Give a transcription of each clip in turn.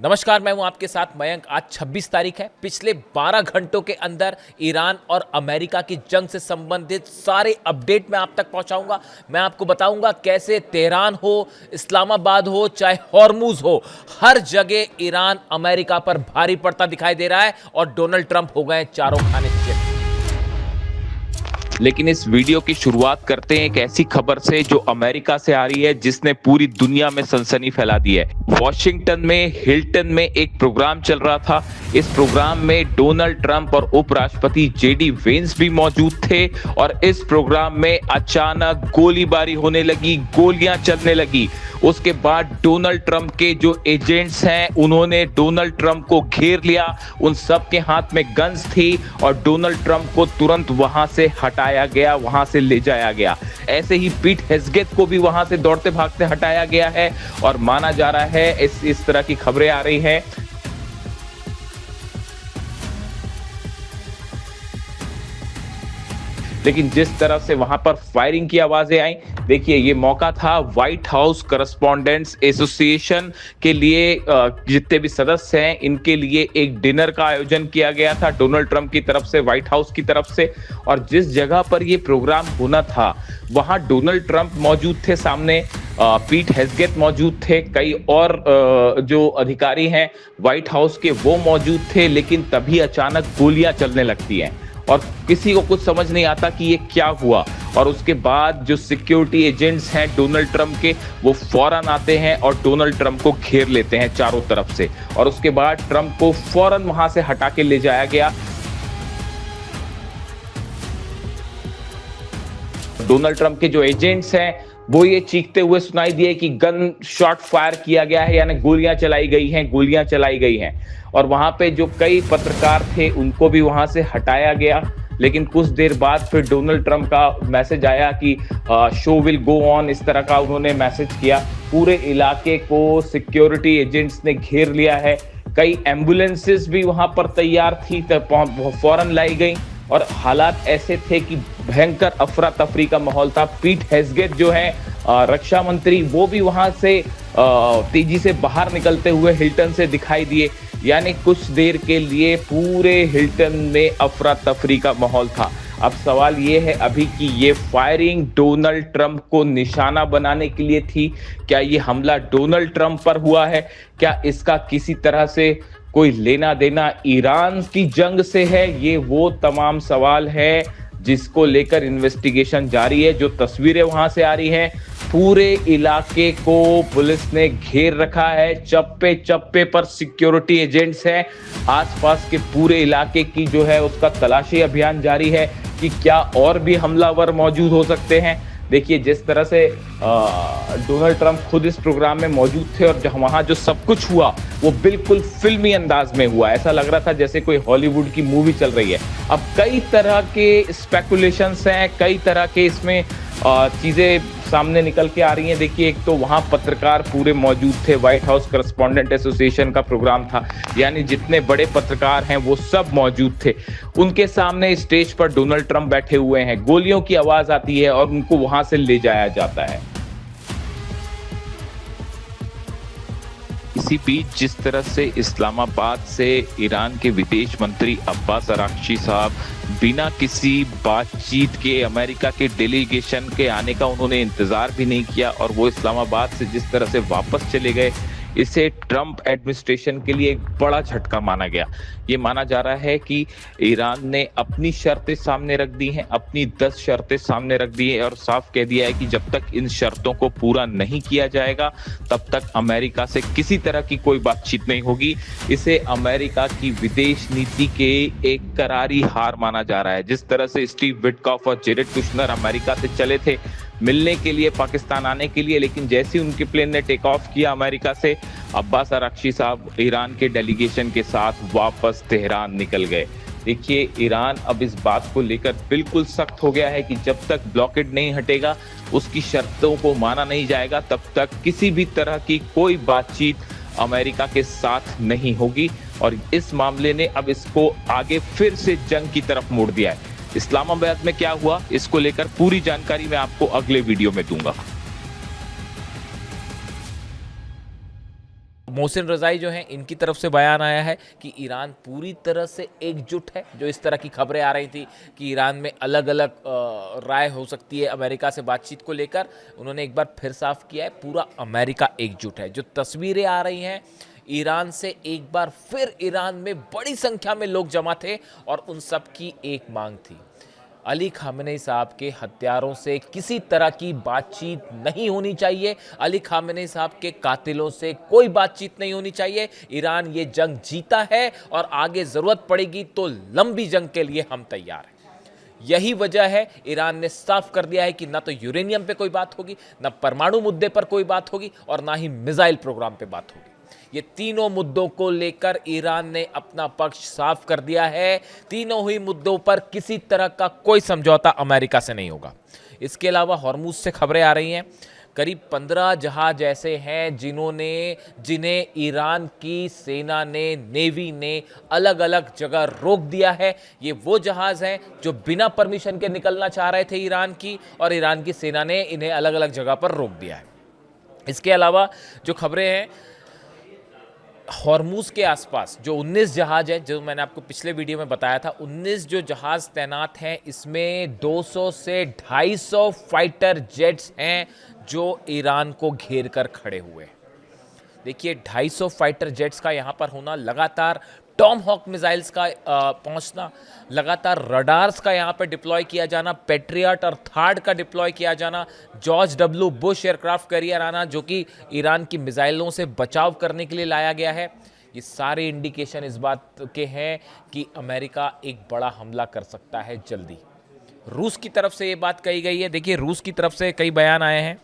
नमस्कार, मैं हूं आपके साथ मयंक। आज 26 तारीख है। पिछले 12 घंटों के अंदर ईरान और अमेरिका की जंग से संबंधित सारे अपडेट मैं आप तक पहुंचाऊंगा। मैं आपको बताऊंगा कैसे तेहरान हो, इस्लामाबाद हो, चाहे हॉर्मुज हो, हर जगह ईरान अमेरिका पर भारी पड़ता दिखाई दे रहा है और डोनाल्ड ट्रंप हो गए चारों खाने चित। लेकिन इस वीडियो की शुरुआत करते हैं एक ऐसी खबर से जो अमेरिका से आ रही है, जिसने पूरी दुनिया में सनसनी फैला दी है। वॉशिंगटन में हिल्टन में एक प्रोग्राम चल रहा था। इस प्रोग्राम में डोनाल्ड ट्रंप और उपराष्ट्रपति जेडी वेंस भी मौजूद थे और इस प्रोग्राम में अचानक गोलीबारी होने लगी, गोलियां चलने लगी। उसके बाद डोनाल्ड ट्रंप के जो एजेंट्स हैं उन्होंने डोनाल्ड ट्रंप को घेर लिया। उन सब के हाथ में गन्स थी और डोनाल्ड ट्रंप को तुरंत वहां से हटाया गया, वहां से ले जाया गया। ऐसे ही पीट हेग्सेथ को भी वहां से दौड़ते भागते हटाया गया है और माना जा रहा है इस तरह की खबरें आ रही हैं। लेकिन जिस तरह से वहां पर फायरिंग की आवाजें आई, देखिए ये मौका था व्हाइट हाउस करस्पॉन्डेंट्स एसोसिएशन के लिए। जितने भी सदस्य हैं इनके लिए एक डिनर का आयोजन किया गया था डोनाल्ड ट्रंप की तरफ से, व्हाइट हाउस की तरफ से। और जिस जगह पर ये प्रोग्राम होना था वहां डोनाल्ड ट्रंप मौजूद थे, सामने पीट हेग्सेथ मौजूद थे, कई और जो अधिकारी हैं व्हाइट हाउस के वो मौजूद थे। लेकिन तभी अचानक गोलियां चलने लगती हैं और किसी को कुछ समझ नहीं आता कि ये क्या हुआ। और उसके बाद जो सिक्योरिटी एजेंट्स हैं डोनाल्ड ट्रंप के, वो फौरन आते हैं और डोनाल्ड ट्रंप को घेर लेते हैं चारों तरफ से। और उसके बाद ट्रंप को फौरन वहां से हटा के ले जाया गया। डोनाल्ड ट्रंप के जो एजेंट्स हैं वो ये चीखते हुए सुनाई दिए कि गन शॉट फायर किया गया है, यानी गोलियां चलाई गई हैं, गोलियां चलाई गई हैं। और वहां पे जो कई पत्रकार थे उनको भी वहां से हटाया गया। लेकिन कुछ देर बाद फिर डोनाल्ड ट्रंप का मैसेज आया कि शो विल गो ऑन, इस तरह का उन्होंने मैसेज किया। पूरे इलाके को सिक्योरिटी एजेंट्स ने घेर लिया है। कई एम्बुलेंसेस भी वहां पर तैयार थी, फौरन लाई गई और हालात ऐसे थे कि भयंकर अफरा तफरी का माहौल था। पीट हेग्सेथ जो है रक्षा मंत्री, वो भी वहां से तेजी से बाहर निकलते हुए हिल्टन से दिखाई दिए। यानी कुछ देर के लिए पूरे हिल्टन में अफरा तफरी का माहौल था। अब सवाल ये है अभी कि ये फायरिंग डोनाल्ड ट्रंप को निशाना बनाने के लिए थी। क्या ये हमला डोनाल्ड ट्रंप पर हुआ है? क्या इसका किसी तरह से कोई लेना देना ईरान की जंग से है? ये वो तमाम सवाल है जिसको लेकर इन्वेस्टिगेशन जारी है। जो तस्वीरें वहां से आ रही हैं, पूरे इलाके को पुलिस ने घेर रखा है। चप्पे चप्पे पर सिक्योरिटी एजेंट्स हैं। आसपास के पूरे इलाके की जो है उसका तलाशी अभियान जारी है कि क्या और भी हमलावर मौजूद हो सकते हैं। देखिए जिस तरह से डोनाल्ड ट्रंप खुद इस प्रोग्राम में मौजूद थे और वहां जो सब कुछ हुआ वो बिल्कुल फिल्मी अंदाज में हुआ। ऐसा लग रहा था जैसे कोई हॉलीवुड की मूवी चल रही है। अब कई तरह के स्पेकुलेशंस हैं, कई तरह के इसमें चीजें सामने निकल के आ रही हैं। देखिए एक तो वहां पत्रकार पूरे मौजूद थे, व्हाइट हाउस करस्पॉन्डेंट एसोसिएशन का प्रोग्राम था, यानी जितने बड़े पत्रकार हैं वो सब मौजूद थे। उनके सामने स्टेज पर डोनाल्ड ट्रंप बैठे हुए हैं, गोलियों की आवाज आती है और उनको वहां से ले जाया जाता है। इसी बीच जिस तरह से इस्लामाबाद से ईरान के विदेश मंत्री अब्बास अराक्ची साहब बिना किसी बातचीत के अमेरिका के डेलीगेशन के आने का उन्होंने इंतजार भी नहीं किया और वो इस्लामाबाद से जिस तरह से वापस चले गए, इसे ट्रंप एडमिनिस्ट्रेशन के लिए एक बड़ा झटका माना गया। ये माना जा रहा है कि ईरान ने अपनी शर्तें सामने रख दी हैं, अपनी 10 शर्तें सामने रख दी है और साफ कह दिया है कि जब तक इन शर्तों को पूरा नहीं किया जाएगा तब तक अमेरिका से किसी तरह की कोई बातचीत नहीं होगी। इसे अमेरिका की विदेश नीति के एक करारी हार माना जा रहा है। जिस तरह से स्टीव विटकॉफ और जेरेड कुशनर अमेरिका से चले थे मिलने के लिए, पाकिस्तान आने के लिए, लेकिन जैसे ही उनके प्लेन ने टेक ऑफ किया अमेरिका से, अब्बास अराक्ची साहब ईरान के डेलीगेशन के साथ वापस तेहरान निकल गए। देखिए ईरान अब इस बात को लेकर बिल्कुल सख्त हो गया है कि जब तक ब्लॉकेड नहीं हटेगा, उसकी शर्तों को माना नहीं जाएगा, तब तक किसी भी तरह की कोई बातचीत अमेरिका के साथ नहीं होगी। और इस मामले ने अब इसको आगे फिर से जंग की तरफ मोड़ दिया है। इस्लामाबाद में क्या हुआ, इसको लेकर पूरी जानकारी मैं आपको अगले वीडियो में दूंगा। मोहसिन रज़ाई जो हैं, इनकी तरफ से बयान आया है कि ईरान पूरी तरह से एकजुट है। जो इस तरह की खबरें आ रही थी कि ईरान में अलग अलग राय हो सकती है अमेरिका से बातचीत को लेकर, उन्होंने एक बार फिर साफ किया है पूरा अमेरिका एकजुट है। जो तस्वीरें आ रही हैं ईरान से, एक बार फिर ईरान में बड़ी संख्या में लोग जमा थे और उन सब की एक मांग थी, अली खामेनी साहब के हत्यारों से किसी तरह की बातचीत नहीं होनी चाहिए। अली खामेनी साहब के कातिलों से कोई बातचीत नहीं होनी चाहिए। ईरान ये जंग जीता है और आगे ज़रूरत पड़ेगी तो लंबी जंग के लिए हम तैयार हैं। यही वजह है ईरान ने साफ कर दिया है कि ना तो यूरेनियम पे कोई बात होगी, ना परमाणु मुद्दे पर कोई बात होगी और ना ही मिसाइल प्रोग्राम पे बात होगी। ये तीनों मुद्दों को लेकर ईरान ने अपना पक्ष साफ कर दिया है। तीनों ही मुद्दों पर किसी तरह का कोई समझौता अमेरिका से नहीं होगा। इसके अलावा हॉर्मुज से खबरें आ रही हैं, करीब 15 जहाज ऐसे हैं जिन्हें ईरान की सेना ने, नेवी ने अलग अलग जगह रोक दिया है। ये वो जहाज हैं जो बिना परमिशन के निकलना चाह रहे थे ईरान की, और ईरान की सेना ने इन्हें अलग अलग जगह पर रोक दिया है। इसके अलावा जो खबरें हैं, हॉर्मुज के आसपास जो 19 जहाज है, जो मैंने आपको पिछले वीडियो में बताया था, 19 जो जहाज तैनात हैं, इसमें 200 से 250 फाइटर जेट्स हैं जो ईरान को घेर कर खड़े हुए हैं। देखिए 250 फाइटर जेट्स का यहाँ पर होना, लगातार टॉम हॉक मिसाइल्स का पहुंचना, लगातार रडार्स का यहाँ पर डिप्लॉय किया जाना, पेट्रियट और थार्ड का डिप्लॉय किया जाना, George W Bush aircraft carrier आना जो कि ईरान की मिसाइलों से बचाव करने के लिए लाया गया है। ये सारे इंडिकेशन इस बात के हैं कि अमेरिका एक बड़ा हमला कर सकता है जल्दी। रूस की तरफ से ये बात कही गई है। देखिए रूस की तरफ से कई बयान आए हैं।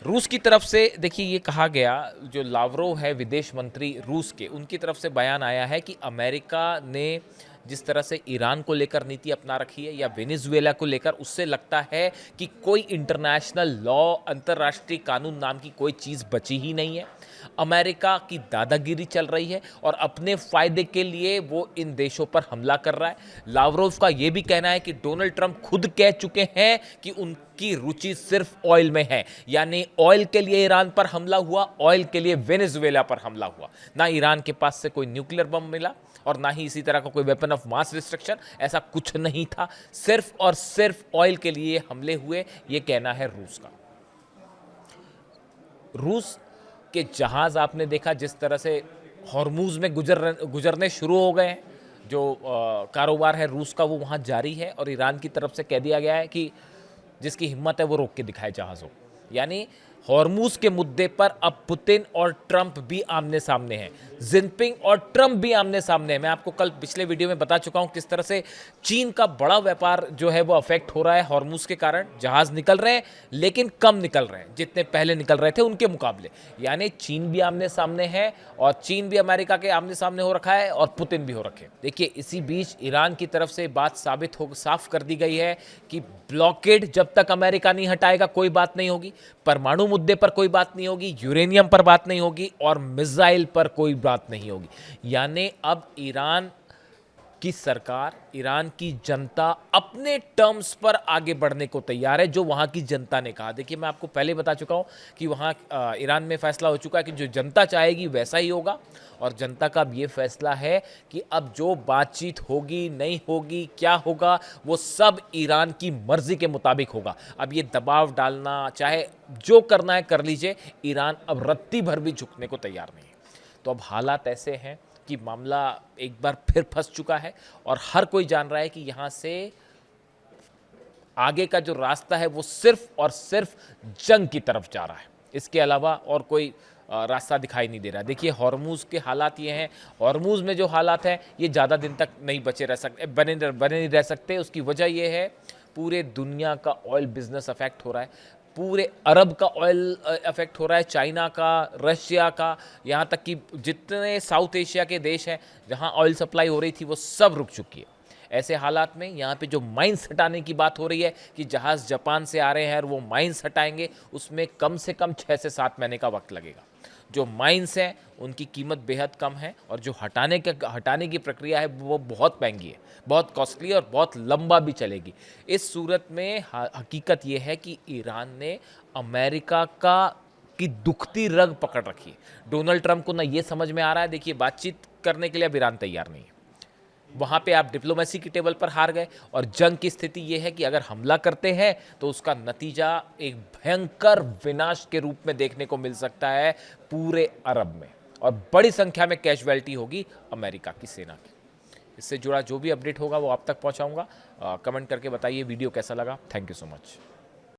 रूस की तरफ से देखिए ये कहा गया, जो लावरोव है विदेश मंत्री रूस के, उनकी तरफ से बयान आया है कि अमेरिका ने जिस तरह से ईरान को लेकर नीति अपना रखी है या वेनेजुएला को लेकर, उससे लगता है कि कोई इंटरनेशनल लॉ, अंतर्राष्ट्रीय कानून नाम की कोई चीज़ बची ही नहीं है। अमेरिका की दादागिरी चल रही है और अपने फ़ायदे के लिए वो इन देशों पर हमला कर रहा है। लावरोव का ये भी कहना है कि डोनाल्ड ट्रंप खुद कह चुके हैं कि उनकी रुचि सिर्फ ऑयल में है, यानी ऑयल के लिए ईरान पर हमला हुआ, ऑयल के लिए वेनेजुएला पर हमला हुआ। ना ईरान के पास से कोई न्यूक्लियर बम मिला और ना ही इसी तरह का कोई वेपन ऑफ मास डिस्ट्रक्शन, ऐसा कुछ नहीं था। सिर्फ और सिर्फ ऑयल के लिए हमले हुए, ये कहना है रूस का। रूस के जहाज आपने देखा जिस तरह से हॉर्मुज में गुजरने शुरू हो गए हैं। जो कारोबार है रूस का वो वहाँ जारी है और ईरान की तरफ से कह दिया गया है कि जिसकी हिम्मत है वो रोक के दिखाए जहाज़ों। यानी हॉर्मुज के मुद्दे पर अब पुतिन और ट्रंप भी आमने सामने हैं, जिनपिंग और ट्रंप भी आमने सामने हैं। मैं आपको कल पिछले वीडियो में बता चुका हूं किस तरह से चीन का बड़ा व्यापार जो है वो अफेक्ट हो रहा है हॉर्मुज के कारण। जहाज निकल रहे हैं लेकिन कम निकल रहे हैं जितने पहले निकल रहे थे उनके मुकाबले। यानी चीन भी आमने सामने है और चीन भी अमेरिका के आमने सामने हो रखा है और पुतिन भी हो रखे। देखिए इसी बीच ईरान की तरफ से बात साफ कर दी गई है कि ब्लॉकेड जब तक अमेरिका नहीं हटाएगा कोई बात नहीं होगी, परमाणु मुद्दे पर कोई बात नहीं होगी, यूरेनियम पर बात नहीं होगी और मिसाइल पर कोई बात नहीं होगी। यानी अब ईरान की सरकार, ईरान की जनता अपने टर्म्स पर आगे बढ़ने को तैयार है, जो वहाँ की जनता ने कहा। देखिए मैं आपको पहले बता चुका हूँ कि वहाँ ईरान में फैसला हो चुका है कि जो जनता चाहेगी वैसा ही होगा और जनता का अब ये फैसला है कि अब जो बातचीत होगी, नहीं होगी, क्या होगा, वो सब ईरान की मर्जी के मुताबिक होगा। अब ये दबाव डालना, चाहे जो करना है कर लीजिए, ईरान अब रत्ती भर भी झुकने को तैयार नहीं है। तो अब हालात ऐसे हैं कि मामला एक बार फिर फंस चुका है और हर कोई जान रहा है कि यहाँ से आगे का जो रास्ता है वो सिर्फ और सिर्फ जंग की तरफ जा रहा है। इसके अलावा और कोई रास्ता दिखाई नहीं दे रहा है। देखिए हॉर्मुज के हालात ये हैं, हॉर्मुज में जो हालात हैं ये ज़्यादा दिन तक नहीं बने नहीं रह सकते। उसकी वजह ये है पूरे दुनिया का ऑयल बिजनेस अफेक्ट हो रहा है, पूरे अरब का ऑयल अफेक्ट हो रहा है, चाइना का, रशिया का, यहाँ तक कि जितने साउथ एशिया के देश हैं जहाँ ऑयल सप्लाई हो रही थी वो सब रुक चुकी है। ऐसे हालात में यहाँ पे जो माइंस हटाने की बात हो रही है कि जहाज़ जापान से आ रहे हैं और वो माइंस हटाएंगे, उसमें कम से कम 6 से 7 महीने का वक्त लगेगा। जो माइंस हैं उनकी कीमत बेहद कम है और जो हटाने की प्रक्रिया है वो बहुत महंगी है, बहुत कॉस्टली और बहुत लंबा भी चलेगी। इस सूरत में हकीकत ये है कि ईरान ने अमेरिका का की दुखती रग पकड़ रखी है। डोनाल्ड ट्रंप को ना ये समझ में आ रहा है, देखिए बातचीत करने के लिए अब ईरान तैयार नहीं है। वहाँ पे आप डिप्लोमेसी की टेबल पर हार गए और जंग की स्थिति ये है कि अगर हमला करते हैं तो उसका नतीजा एक भयंकर विनाश के रूप में देखने को मिल सकता है पूरे अरब में, और बड़ी संख्या में कैजुअलिटी होगी अमेरिका की सेना की। इससे जुड़ा जो भी अपडेट होगा वो आप तक पहुँचाऊँगा। कमेंट करके बताइए वीडियो कैसा लगा। Thank you so much.